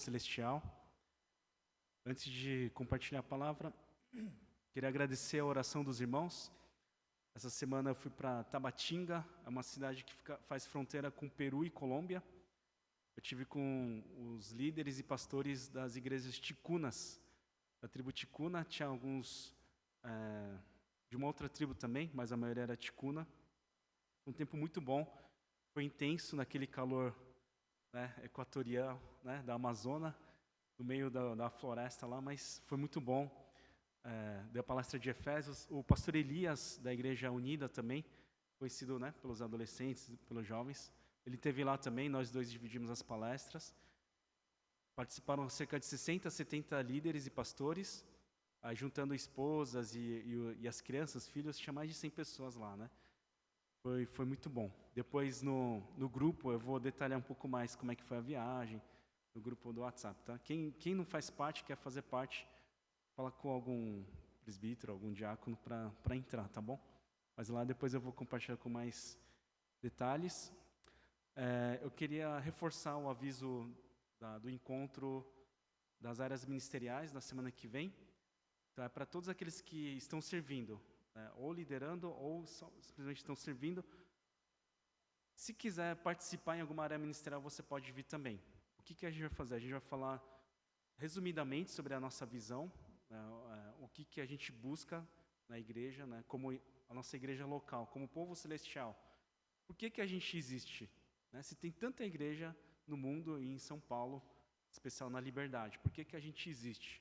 Celestial. Antes de compartilhar a palavra, queria agradecer a oração dos irmãos. Essa semana eu fui para Tabatinga, é uma cidade que faz fronteira com Peru e Colômbia. Eu tive com os líderes e pastores das igrejas ticunas, da tribo ticuna. Tinha alguns de uma outra tribo também, mas a maioria era ticuna. Foi um tempo muito bom, foi intenso naquele calor equatorial, da Amazônia, no meio da floresta lá, mas foi muito bom. Deu a palestra de Efésios. O pastor Elias, da Igreja Unida também, conhecido pelos adolescentes, pelos jovens, ele esteve lá também, nós dois dividimos as palestras. Participaram cerca de 60, 70 líderes e pastores, juntando esposas e as crianças, filhos, tinha mais de 100 pessoas lá, Foi muito bom. Depois, no grupo, eu vou detalhar um pouco mais como é que foi a viagem, no grupo do WhatsApp, tá? Quem não faz parte, quer fazer parte, fala com algum presbítero, algum diácono para entrar, tá bom? Mas lá depois eu vou compartilhar com mais detalhes. Eu queria reforçar o aviso do encontro das áreas ministeriais na semana que vem. Então, é para todos aqueles que estão servindo, ou liderando, ou simplesmente estão servindo. Se quiser participar em alguma área ministerial, você pode vir também. O que a gente vai fazer? A gente vai falar resumidamente sobre a nossa visão, o que a gente busca na igreja, como a nossa igreja local, como povo celestial. Por que a gente existe? Se tem tanta igreja no mundo e em São Paulo, em especial na Liberdade, por que a gente existe?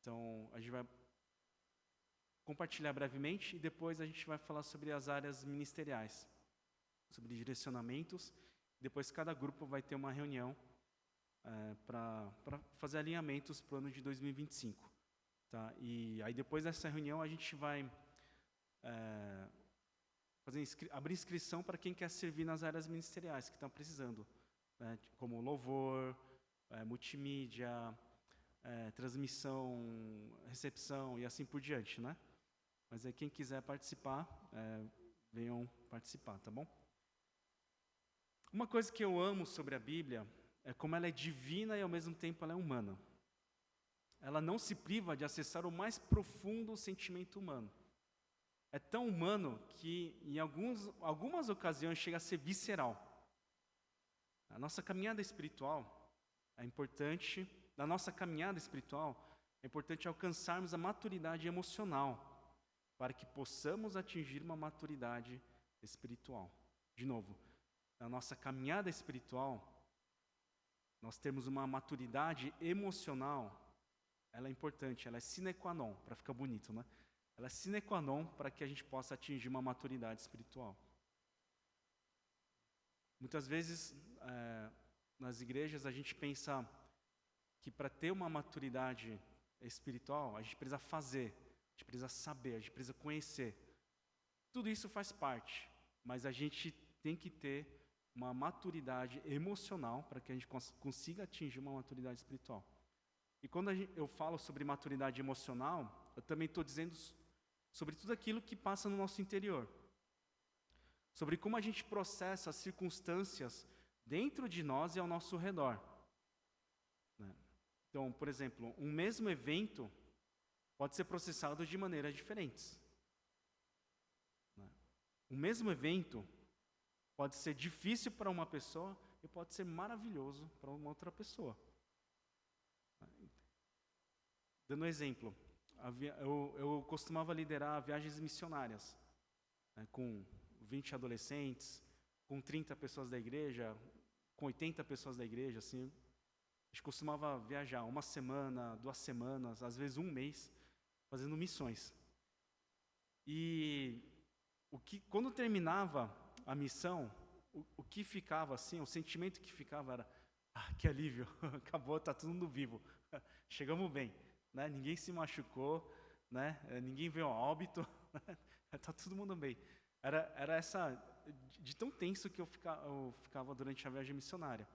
Então, a gente vai compartilhar brevemente e depois a gente vai falar sobre as áreas ministeriais, sobre direcionamentos. Depois cada grupo vai ter uma reunião para fazer alinhamentos para o ano de 2025. Tá? E aí depois dessa reunião a gente vai abrir inscrição para quem quer servir nas áreas ministeriais que estão precisando, como louvor, multimídia, transmissão, recepção e assim por diante, Mas aí quem quiser participar, venham participar, tá bom? Uma coisa que eu amo sobre a Bíblia é como ela é divina e ao mesmo tempo ela é humana. Ela não se priva de acessar o mais profundo sentimento humano. É tão humano que em algumas ocasiões chega a ser visceral. A nossa caminhada espiritual é importante, na nossa caminhada espiritual é importante alcançarmos a maturidade emocional para que possamos atingir uma maturidade espiritual. De novo, na nossa caminhada espiritual, nós temos uma maturidade emocional, ela é importante, ela é sine qua non, para ficar bonito, Ela é sine qua non para que a gente possa atingir uma maturidade espiritual. Muitas vezes, nas igrejas, a gente pensa que para ter uma maturidade espiritual, a gente precisa fazer, a gente precisa saber, a gente precisa conhecer. Tudo isso faz parte, mas a gente tem que ter uma maturidade emocional para que a gente consiga atingir uma maturidade espiritual. E quando eu falo sobre maturidade emocional, eu também estou dizendo sobre tudo aquilo que passa no nosso interior. Sobre como a gente processa as circunstâncias dentro de nós e ao nosso redor. Então, por exemplo, um mesmo evento pode ser processado de maneiras diferentes. O mesmo evento pode ser difícil para uma pessoa e pode ser maravilhoso para uma outra pessoa. Dando um exemplo, eu costumava liderar viagens missionárias, com 20 adolescentes, com 30 pessoas da igreja, com 80 pessoas da igreja, assim. A gente costumava viajar uma semana, 2 semanas, às vezes 1 mês, fazendo missões. E quando terminava a missão, o que ficava assim, o sentimento que ficava era: que alívio, acabou, está todo mundo vivo, chegamos bem, Ninguém se machucou, Ninguém veio a óbito, está todo mundo bem. Era essa, de tão tenso que eu ficava durante a viagem missionária.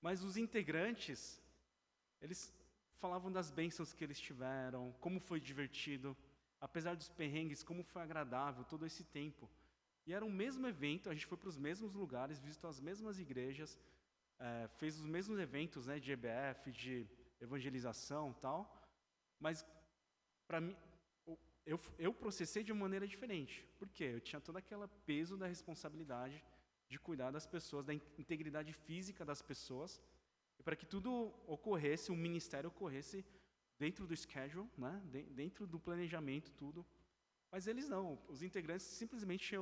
Mas os integrantes, eles falavam das bênçãos que eles tiveram, como foi divertido, apesar dos perrengues, como foi agradável todo esse tempo. E era o mesmo evento, a gente foi para os mesmos lugares, visitou as mesmas igrejas, fez os mesmos eventos, né, de EBF, de evangelização e tal, mas para mim, eu processei de uma maneira diferente. Por quê? Eu tinha todo aquele peso da responsabilidade de cuidar das pessoas, da integridade física das pessoas, e para que tudo ocorresse, o ministério ocorresse dentro do schedule, né, dentro do planejamento, tudo. Mas eles não, os integrantes simplesmente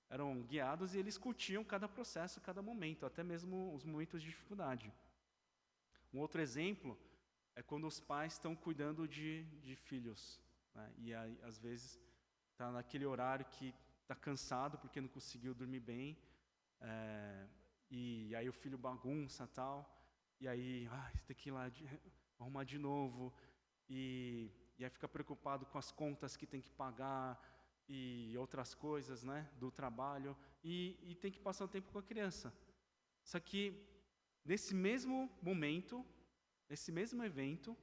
eram guiados e eles curtiam cada processo, cada momento, até mesmo os momentos de dificuldade. Um outro exemplo é quando os pais estão cuidando de filhos, né? E aí, às vezes, está naquele horário que está cansado porque não conseguiu dormir bem, e aí o filho bagunça e tal, e aí tem que ir lá arrumar de novo, e aí fica preocupado com as contas que tem que pagar e outras coisas, né, do trabalho, e tem que passar o tempo com a criança. Só que, nesse mesmo momento, nesse mesmo evento,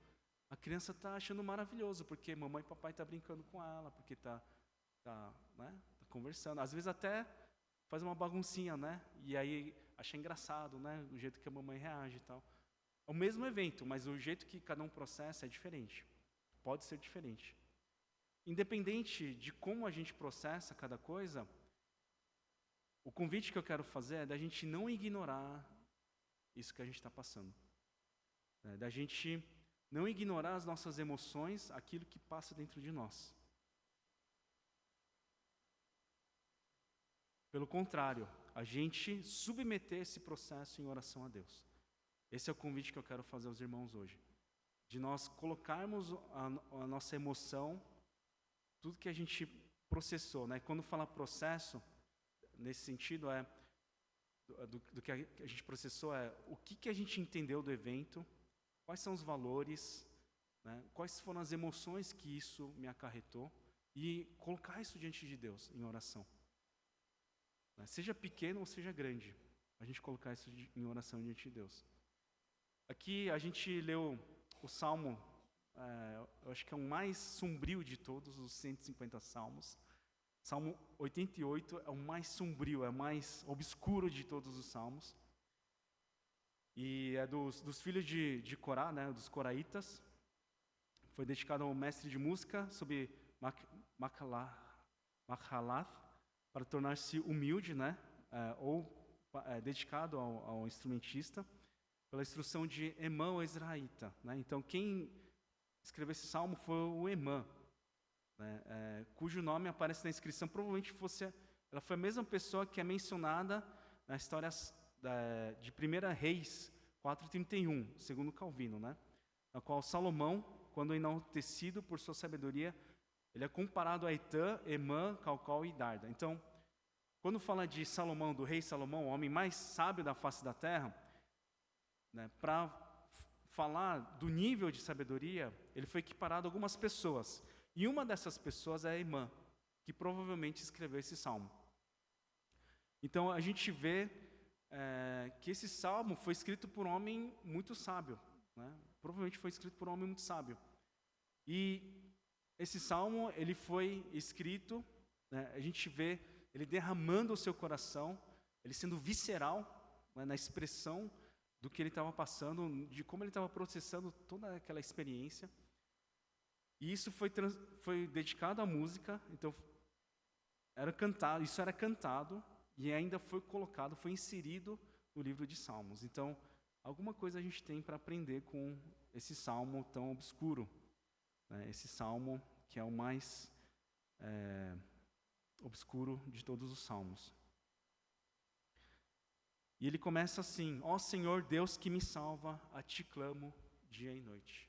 a criança está achando maravilhoso, porque mamãe e papai estão brincando com ela, porque está conversando. Às vezes até faz uma baguncinha, né? E aí acha engraçado, né? O jeito que a mamãe reage e tal. É o mesmo evento, mas o jeito que cada um processa é diferente. Pode ser diferente. Independente de como a gente processa cada coisa, o convite que eu quero fazer é da gente não ignorar isso que a gente está passando. Da gente não ignorar as nossas emoções, aquilo que passa dentro de nós. Pelo contrário, a gente submeter esse processo em oração a Deus. Esse é o convite que eu quero fazer aos irmãos hoje. De nós colocarmos a nossa emoção, tudo que a gente processou, né? Quando fala processo, nesse sentido, do que a gente processou, o que a gente entendeu do evento, quais são os valores, né? Quais foram as emoções que isso me acarretou, e colocar isso diante de Deus em oração. Seja pequeno ou seja grande, a gente colocar isso em oração diante de Deus. Aqui a gente leu o Salmo, eu acho que é o mais sombrio de todos os 150 salmos. Salmo 88 é o mais sombrio, é o mais obscuro de todos os salmos. E é dos filhos de Corá, né, dos coraitas. Foi dedicado ao mestre de música, sob Mahalath, para tornar-se humilde, né, ou dedicado ao instrumentista, pela instrução de Emã, o Ezraíta, né? Então, quem escreveu esse salmo foi o Emã, né, cujo nome aparece na inscrição. Provavelmente ela foi a mesma pessoa que é mencionada na história de 1 Reis 4:31, segundo Calvino, né? Na qual Salomão, quando enaltecido por sua sabedoria, ele é comparado a Etã, Emã, Calcol e Darda. Então, quando fala de Salomão, do rei Salomão, o homem mais sábio da face da terra, né, para falar do nível de sabedoria, ele foi equiparado a algumas pessoas. E uma dessas pessoas é Emã, que provavelmente escreveu esse salmo. Então, a gente vê que esse salmo foi escrito por um homem muito sábio, né? Provavelmente foi escrito por um homem muito sábio. E esse salmo, ele foi escrito, né, a gente vê ele derramando o seu coração, ele sendo visceral, né, na expressão do que ele estava passando, de como ele estava processando toda aquela experiência. E isso foi dedicado à música, então isso era cantado e ainda foi colocado, foi inserido no livro de Salmos. Então, alguma coisa a gente tem para aprender com esse salmo tão obscuro, né? Esse salmo que é o mais obscuro de todos os salmos. E ele começa assim: ó Senhor Deus que me salva, a ti clamo dia e noite.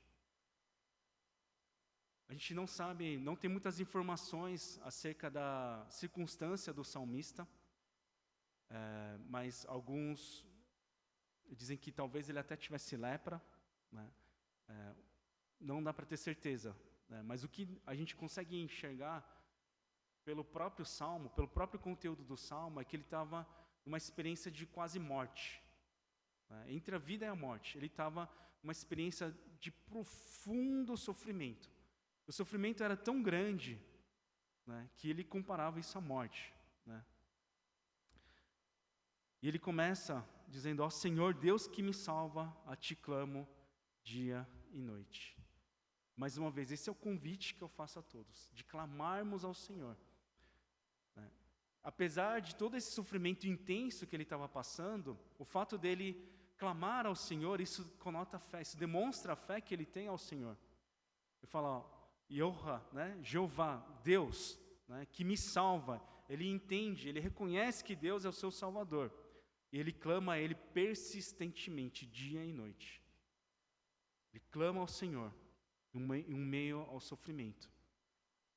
A gente não sabe, não tem muitas informações acerca da circunstância do salmista, mas alguns dizem que talvez ele até tivesse lepra, né? Não dá para ter certeza, né? Mas o que a gente consegue enxergar pelo próprio salmo, pelo próprio conteúdo do salmo, é que ele estava numa experiência de quase morte, né? Entre a vida e a morte, ele estava numa experiência de profundo sofrimento. O sofrimento era tão grande, né, que ele comparava isso à morte, né? E ele começa dizendo: ó Senhor, Deus que me salva, a ti clamo dia e noite. Mais uma vez, esse é o convite que eu faço a todos, de clamarmos ao Senhor. Né? Apesar de todo esse sofrimento intenso que ele estava passando, o fato dele clamar ao Senhor, isso conota fé, isso demonstra a fé que ele tem ao Senhor. Ele fala, ó, Yoha, né? Jeová, Deus, né? Que me salva. Ele entende, ele reconhece que Deus é o seu Salvador. E ele clama a Ele persistentemente, dia e noite. Ele clama ao Senhor, em um meio ao sofrimento.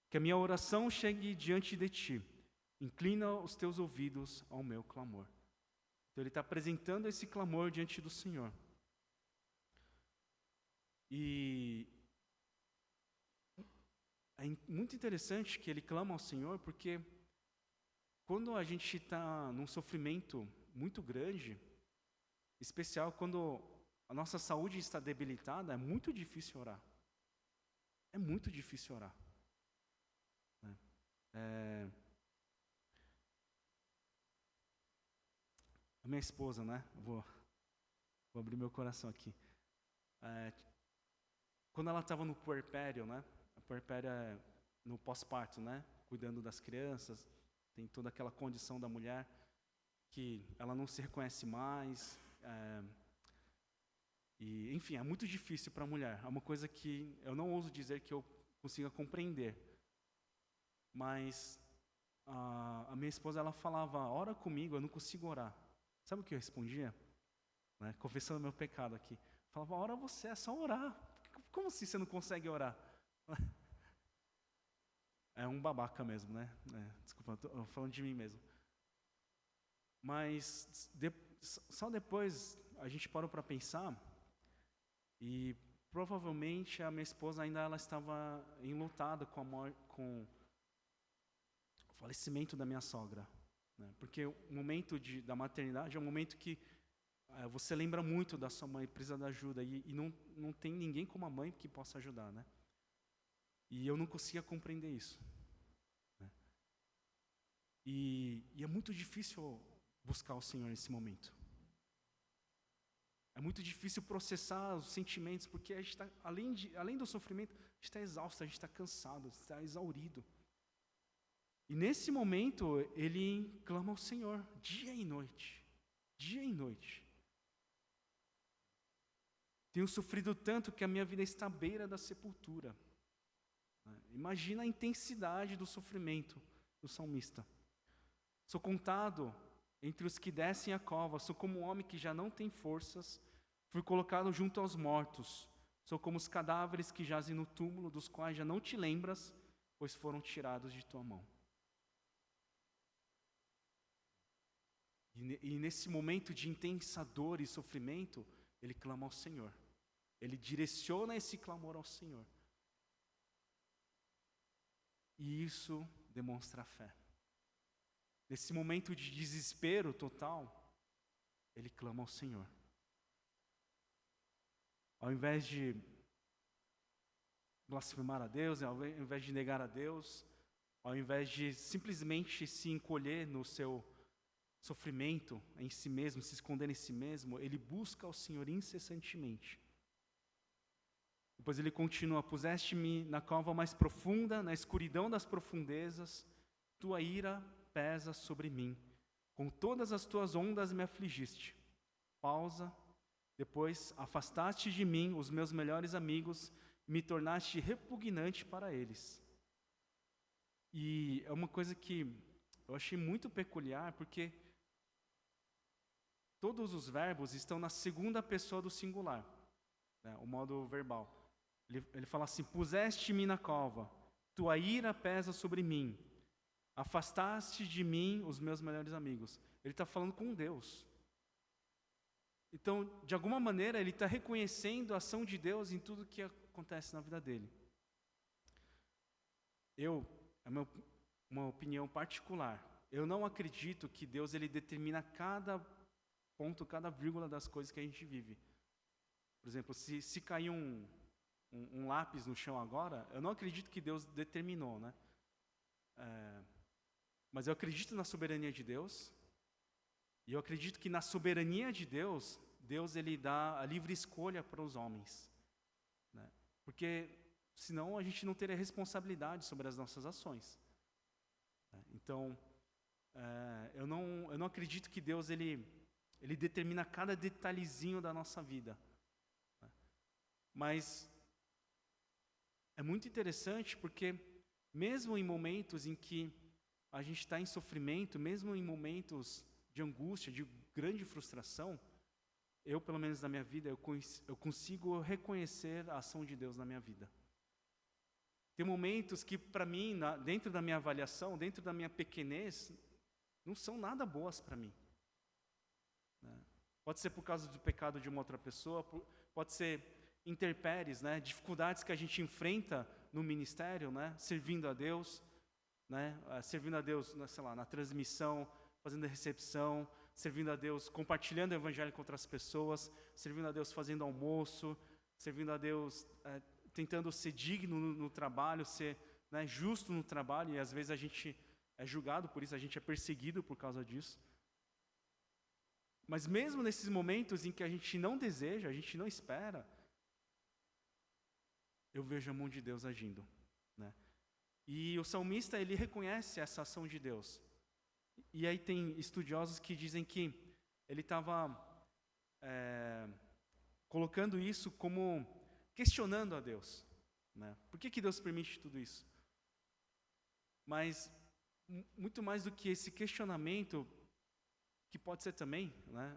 Que a minha oração chegue diante de Ti. Inclina os Teus ouvidos ao meu clamor. Então ele está apresentando esse clamor diante do Senhor. E é muito interessante que ele clama ao Senhor, porque quando a gente está num sofrimento muito grande, especial quando a nossa saúde está debilitada, é muito difícil orar. É muito difícil orar. A minha esposa, né? Vou abrir meu coração aqui. Quando ela estava no puerpério, né? A puerpério é no pós-parto, né? Cuidando das crianças, tem toda aquela condição da mulher que ela não se reconhece mais. E, enfim, é muito difícil para a mulher. É uma coisa que eu não ouso dizer que eu consiga compreender. Mas a minha esposa, ela falava, ora comigo, eu não consigo orar. Sabe o que eu respondia? Né? Confessando meu pecado aqui. Falava, ora você, é só orar. Como assim você não consegue orar? É um babaca mesmo, né? Desculpa, estou falando de mim mesmo. Mas só depois a gente parou para pensar e provavelmente a minha esposa ainda ela estava enlutada com o falecimento da minha sogra. Né? Porque o momento da maternidade é um momento que você lembra muito da sua mãe, precisa de ajuda, e não tem ninguém como a mãe que possa ajudar, né? E eu não conseguia compreender isso. Né? E é muito difícil buscar o Senhor nesse momento. É muito difícil processar os sentimentos, porque a gente está, além do sofrimento, a gente está exausto, a gente está cansado, está exaurido. E nesse momento, ele clama ao Senhor, dia e noite. Dia e noite. Tenho sofrido tanto que a minha vida está à beira da sepultura. Imagina a intensidade do sofrimento do salmista. Sou contado entre os que descem a cova, sou como um homem que já não tem forças, fui colocado junto aos mortos, sou como os cadáveres que jazem no túmulo, dos quais já não te lembras, pois foram tirados de tua mão. E nesse momento de intensa dor e sofrimento, ele clama ao Senhor. Ele direciona esse clamor ao Senhor. E isso demonstra fé. Nesse momento de desespero total, ele clama ao Senhor. Ao invés de blasfemar a Deus, ao invés de negar a Deus, ao invés de simplesmente se encolher no seu sofrimento em si mesmo, se esconder em si mesmo, ele busca ao Senhor incessantemente. Depois ele continua, puseste-me na cova mais profunda, na escuridão das profundezas, tua ira pesa sobre mim, com todas as tuas ondas me afligiste. Pausa, depois afastaste de mim os meus melhores amigos, e me tornaste repugnante para eles. E é uma coisa que eu achei muito peculiar, porque todos os verbos estão na segunda pessoa do singular, né, o modo verbal. Ele fala assim, puseste-me na cova, tua ira pesa sobre mim, afastaste de mim os meus melhores amigos. Ele está falando com Deus. Então, de alguma maneira, ele está reconhecendo a ação de Deus em tudo que acontece na vida dele. É uma opinião particular, eu não acredito que Deus ele determina cada ponto, cada vírgula das coisas que a gente vive. Por exemplo, se cair um lápis no chão agora, eu não acredito que Deus determinou, né? Mas eu acredito na soberania de Deus, E eu acredito que na soberania de Deus, Deus ele dá a livre escolha para os homens, né? Porque senão a gente não teria responsabilidade sobre as nossas ações, né? Então, eu não acredito que Deus ele determina cada detalhezinho da nossa vida, né? Mas é muito interessante porque mesmo em momentos em que a gente está em sofrimento, mesmo em momentos de angústia, de grande frustração, eu, pelo menos na minha vida, eu consigo reconhecer a ação de Deus na minha vida. Tem momentos que, para mim, dentro da minha avaliação, dentro da minha pequenez, não são nada boas para mim, né? Pode ser por causa do pecado de uma outra pessoa, pode ser intempéries, né? Dificuldades que a gente enfrenta no ministério, né? Servindo a Deus, né? Servindo a Deus, sei lá, na transmissão, fazendo a recepção, servindo a Deus, compartilhando o evangelho com outras pessoas, servindo a Deus fazendo almoço, servindo a Deus tentando ser digno no trabalho, ser, né, justo no trabalho, e às vezes a gente é julgado por isso, a gente é perseguido por causa disso. Mas mesmo nesses momentos em que a gente não deseja, a gente não espera, eu vejo a mão de Deus agindo, né? E o salmista, ele reconhece essa ação de Deus. E aí tem estudiosos que dizem que ele estava colocando isso como questionando a Deus, né? Por que Deus permite tudo isso? Mas muito mais do que esse questionamento, que pode ser também, né?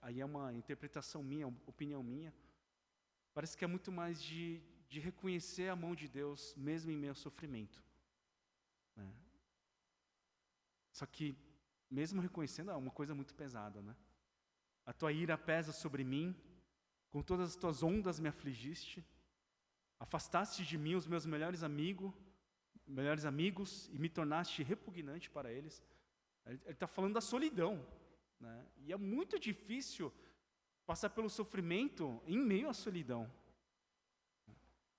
Aí é uma interpretação minha, opinião minha. Parece que é muito mais de reconhecer a mão de Deus, mesmo em meio ao sofrimento, né? Só que, mesmo reconhecendo, é uma coisa muito pesada, né? A tua ira pesa sobre mim, com todas as tuas ondas me afligiste, afastaste de mim os meus melhores amigos, e me tornaste repugnante para eles. Ele está falando da solidão, né? E é muito difícil passar pelo sofrimento em meio à solidão.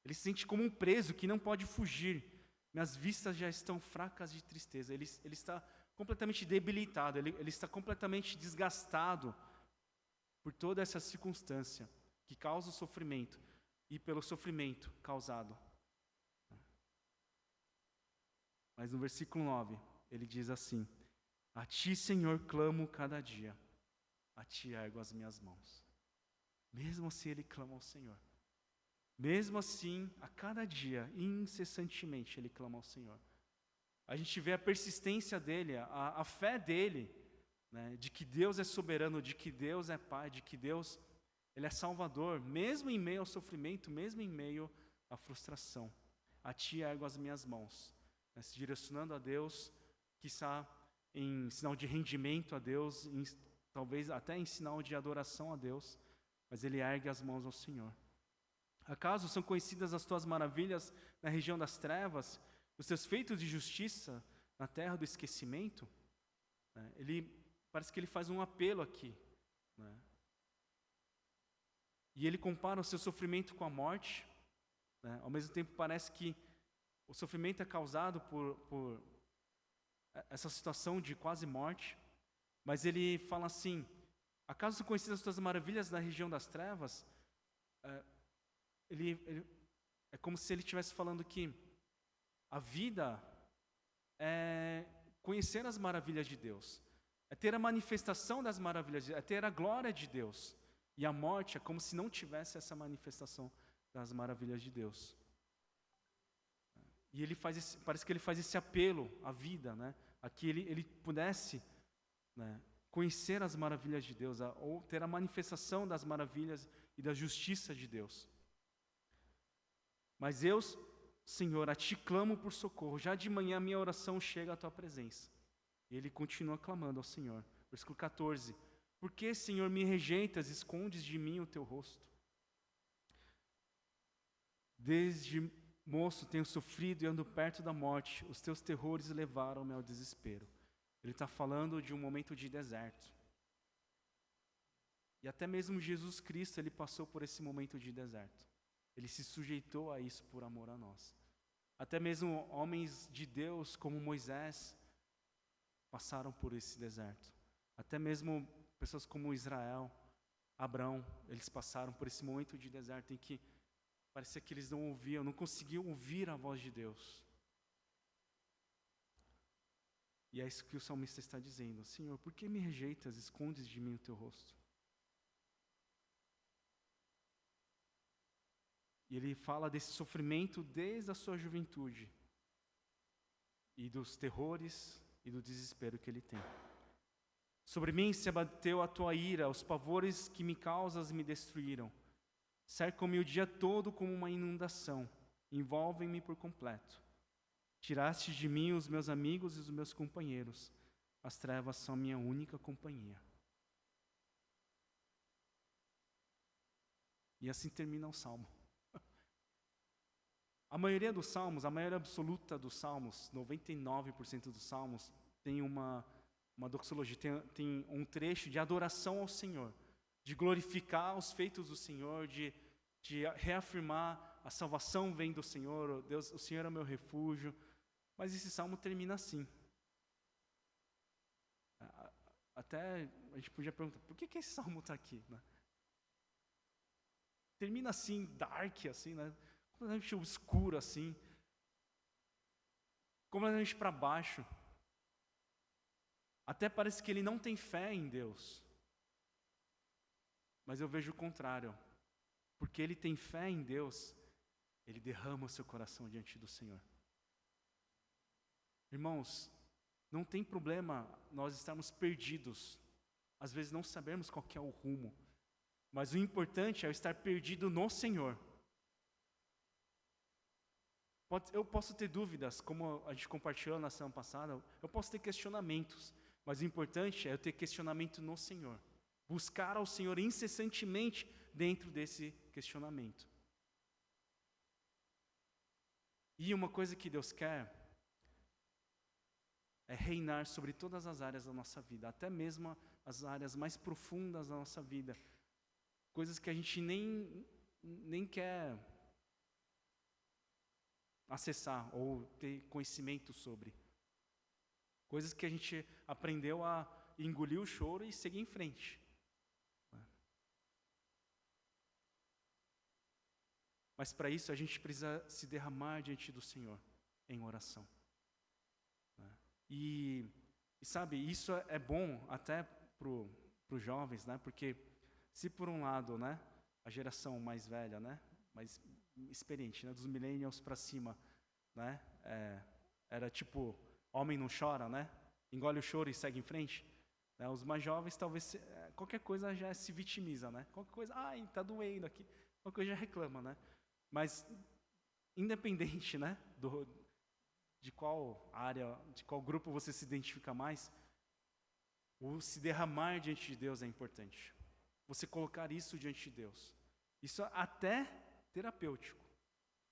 Ele se sente como um preso que não pode fugir. Minhas vistas já estão fracas de tristeza. Ele está completamente debilitado, ele está completamente desgastado por toda essa circunstância que causa o sofrimento e pelo sofrimento causado. Mas no versículo 9, ele diz assim: a ti, Senhor, clamo cada dia, a ti ergo as minhas mãos. Mesmo assim ele clama ao Senhor. Mesmo assim, a cada dia, incessantemente, ele clama ao Senhor. A gente vê a persistência dele, a fé dele, né, de que Deus é soberano, de que Deus é Pai, de que Deus ele é Salvador, mesmo em meio ao sofrimento, mesmo em meio à frustração. A ti ergo as minhas mãos, né, se direcionando a Deus, quiçá em sinal de rendimento a Deus, talvez até em sinal de adoração a Deus, mas ele ergue as mãos ao Senhor. Acaso são conhecidas as tuas maravilhas na região das trevas, os teus feitos de justiça na terra do esquecimento? Parece que ele faz um apelo aqui, né? E ele compara o seu sofrimento com a morte, né? Ao mesmo tempo parece que o sofrimento é causado por essa situação de quase morte, mas ele fala assim: acaso são conhecidas as tuas maravilhas na região das trevas? É como se ele estivesse falando que a vida é conhecer as maravilhas de Deus, é ter a manifestação das maravilhas de Deus, é ter a glória de Deus. E a morte é como se não tivesse essa manifestação das maravilhas de Deus. E ele parece que ele faz esse apelo à vida, né? A que ele pudesse, né, conhecer as maravilhas de Deus, ou ter a manifestação das maravilhas e da justiça de Deus. Mas eu, Senhor, a ti clamo por socorro. Já de manhã a minha oração chega à tua presença. E ele continua clamando ao Senhor. Versículo 14. Por que, Senhor, me rejeitas, escondes de mim o teu rosto? Desde moço tenho sofrido e ando perto da morte. Os teus terrores levaram-me ao desespero. Ele está falando de um momento de deserto. E até mesmo Jesus Cristo, ele passou por esse momento de deserto. Ele se sujeitou a isso por amor a nós. Até mesmo homens de Deus, como Moisés, passaram por esse deserto. Até mesmo pessoas como Israel, Abraão, eles passaram por esse momento de deserto em que parecia que eles não ouviam, não conseguiam ouvir a voz de Deus. E é isso que o salmista está dizendo: Senhor, por que me rejeitas, escondes de mim o teu rosto? E ele fala desse sofrimento desde a sua juventude e dos terrores e do desespero que ele tem. Sobre mim se abateu a tua ira, os pavores que me causas me destruíram. Cercam-me o dia todo como uma inundação, envolvem-me por completo. Tiraste de mim os meus amigos e os meus companheiros, as trevas são minha única companhia. E assim termina o Salmo. A maioria dos salmos, a maioria absoluta dos salmos, 99% dos salmos, tem uma doxologia, tem um trecho de adoração ao Senhor, de glorificar os feitos do Senhor, de reafirmar a salvação vem do Senhor, Deus, o Senhor é o meu refúgio. Mas esse salmo termina assim. Até a gente podia perguntar, por que esse salmo está aqui? Né? Termina assim, dark, assim, né? Completamente obscuro, assim. Completamente para baixo. Até parece que ele não tem fé em Deus. Mas eu vejo o contrário. Porque ele tem fé em Deus, ele derrama o seu coração diante do Senhor. Irmãos, não tem problema nós estarmos perdidos. Às vezes não sabemos qual que é o rumo. Mas o importante é eu estar perdido no Senhor. Eu posso ter dúvidas, como a gente compartilhou na semana passada, eu posso ter questionamentos, mas o importante é eu ter questionamento no Senhor. Buscar ao Senhor incessantemente dentro desse questionamento. E uma coisa que Deus quer é reinar sobre todas as áreas da nossa vida, até mesmo as áreas mais profundas da nossa vida. Coisas que a gente nem quer acessar ou ter conhecimento sobre. Coisas que a gente aprendeu a engolir o choro e seguir em frente. Mas para isso a gente precisa se derramar diante do Senhor em oração. E sabe, isso é bom até para os jovens, né? Porque se por um lado, né, a geração mais velha, né, mais experiente, né, dos millennials para cima, né, era tipo, homem não chora, né, engole o choro e segue em frente. Né, os mais jovens talvez, qualquer coisa já se vitimiza, né, qualquer coisa, ai, tá doendo aqui, qualquer coisa já reclama, né. Mas, independente, né, de qual área, de qual grupo você se identifica mais, o se derramar diante de Deus é importante. Você colocar isso diante de Deus. Isso até terapêutico.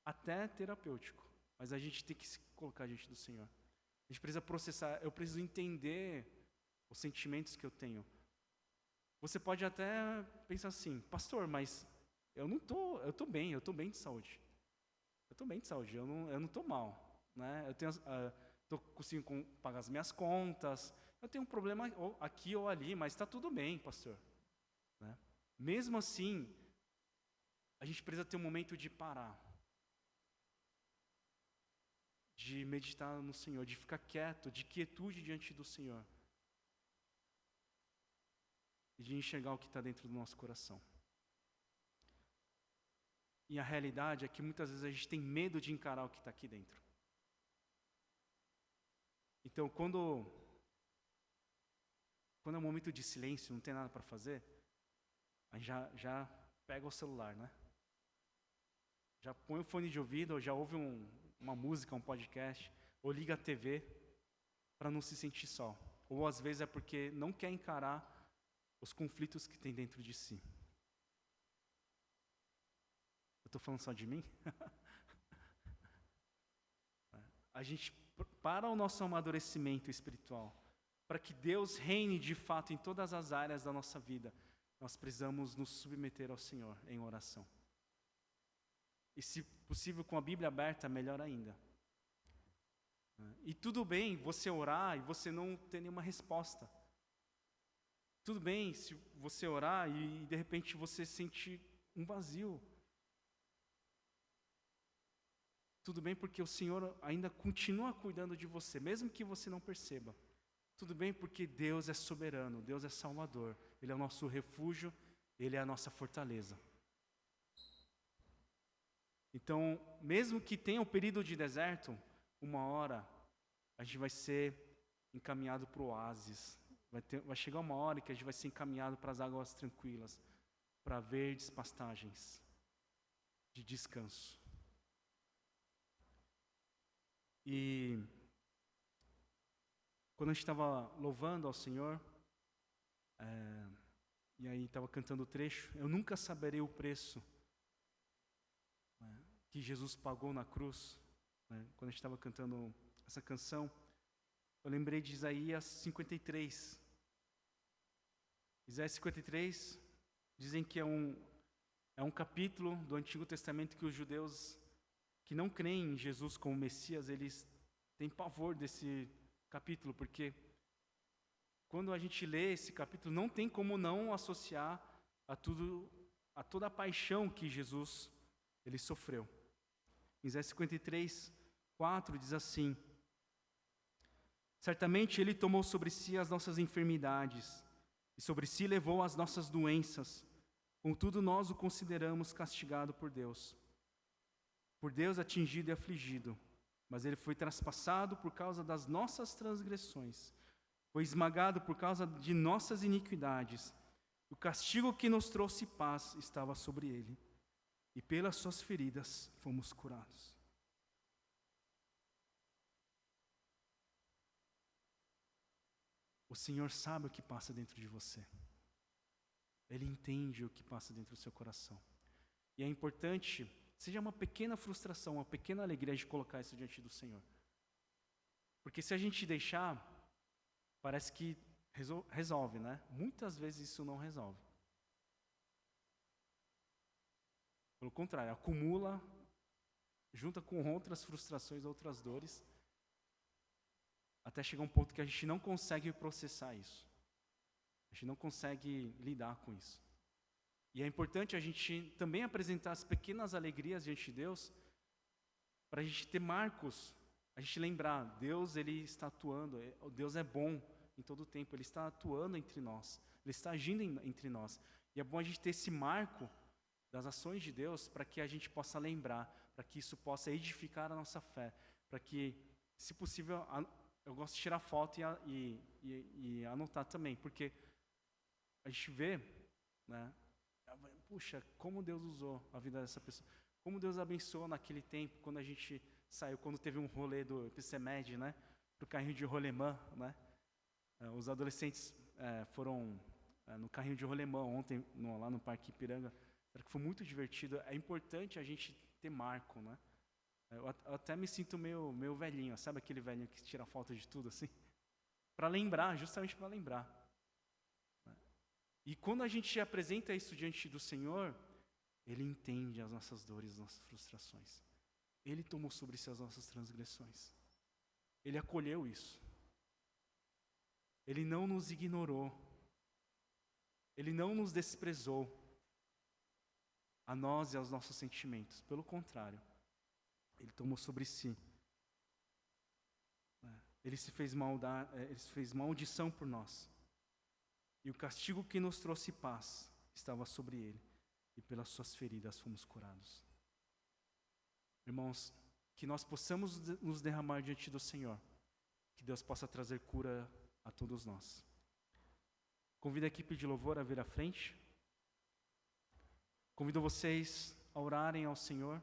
Até terapêutico. Mas a gente tem que se colocar diante do Senhor. A gente precisa processar, eu preciso entender os sentimentos que eu tenho. Você pode até pensar assim, pastor, mas eu estou bem de saúde. Eu estou bem de saúde, eu não estou mal. Né? Eu consigo pagar as minhas contas, eu tenho um problema aqui ou ali, mas está tudo bem, pastor. Né? Mesmo assim, a gente precisa ter um momento de parar, de meditar no Senhor, de ficar quieto, de quietude diante do Senhor e de enxergar o que está dentro do nosso coração. E a realidade é que muitas vezes a gente tem medo de encarar o que está aqui dentro. Então, quando é um momento de silêncio, não tem nada para fazer, a gente já pega o celular, né? Já põe o fone de ouvido, ou já ouve uma música, um podcast, ou liga a TV para não se sentir só. Ou às vezes é porque não quer encarar os conflitos que tem dentro de si. Eu estou falando só de mim? A gente, para o nosso amadurecimento espiritual, para que Deus reine de fato em todas as áreas da nossa vida, nós precisamos nos submeter ao Senhor em oração. E se possível com a Bíblia aberta, melhor ainda. E tudo bem você orar e você não ter nenhuma resposta. Tudo bem se você orar e de repente você sente um vazio. Tudo bem porque o Senhor ainda continua cuidando de você, mesmo que você não perceba. Tudo bem porque Deus é soberano, Deus é salvador. Ele é o nosso refúgio, Ele é a nossa fortaleza. Então, mesmo que tenha um período de deserto, uma hora a gente vai ser encaminhado para o oásis. Vai chegar uma hora que a gente vai ser encaminhado para as águas tranquilas, para verdes pastagens de descanso. E quando a gente estava louvando ao Senhor, e aí estava cantando o trecho, eu nunca saberei o preço, né, que Jesus pagou na cruz. Né, quando a gente estava cantando essa canção, eu lembrei de Isaías 53. Isaías 53 dizem que é um capítulo do Antigo Testamento que os judeus que não creem em Jesus como Messias, eles têm pavor desse capítulo, porque quando a gente lê esse capítulo, não tem como não associar a toda a paixão que Jesus ele sofreu. Isaías 53, 4 diz assim: certamente Ele tomou sobre si as nossas enfermidades, e sobre si levou as nossas doenças. Contudo, nós o consideramos castigado por Deus atingido e afligido. Mas Ele foi traspassado por causa das nossas transgressões, foi esmagado por causa de nossas iniquidades. O castigo que nos trouxe paz estava sobre Ele, e pelas suas feridas fomos curados. O Senhor sabe o que passa dentro de você. Ele entende o que passa dentro do seu coração. E é importante, seja uma pequena frustração, uma pequena alegria de colocar isso diante do Senhor. Porque se a gente deixar, parece que resolve, né? Muitas vezes isso não resolve. Pelo contrário, acumula, junta com outras frustrações, outras dores, até chegar um ponto que a gente não consegue processar isso. A gente não consegue lidar com isso. E é importante a gente também apresentar as pequenas alegrias diante de Deus, para a gente ter marcos, a gente lembrar, Deus ele está atuando, Deus é bom em todo o tempo, Ele está atuando entre nós, Ele está agindo entre nós. E é bom a gente ter esse marco das ações de Deus, para que a gente possa lembrar, para que isso possa edificar a nossa fé, para que, se possível, eu gosto de tirar foto e anotar também, porque a gente vê, né? Puxa, como Deus usou a vida dessa pessoa, como Deus abençoou naquele tempo, quando a gente saiu, quando teve um rolê do PCMed, né? Pro carrinho de rolemã, né? Os adolescentes foram no carrinho de rolemã ontem, lá no Parque Ipiranga, que foi muito divertido. É importante a gente ter marco, né? Eu até me sinto meio velhinho, sabe aquele velhinho que tira foto de tudo, assim? Para lembrar, justamente para lembrar. E quando a gente apresenta isso diante do Senhor, Ele entende as nossas dores, as nossas frustrações. Ele tomou sobre si as nossas transgressões. Ele acolheu isso. Ele não nos ignorou. Ele não nos desprezou a nós e aos nossos sentimentos. Pelo contrário, Ele tomou sobre si. Ele se fez maldição por nós. E o castigo que nos trouxe paz estava sobre Ele. E pelas suas feridas fomos curados. Irmãos, que nós possamos nos derramar diante do Senhor. Que Deus possa trazer cura a todos nós. Convido a equipe de louvor a vir à frente. Convido vocês a orarem ao Senhor.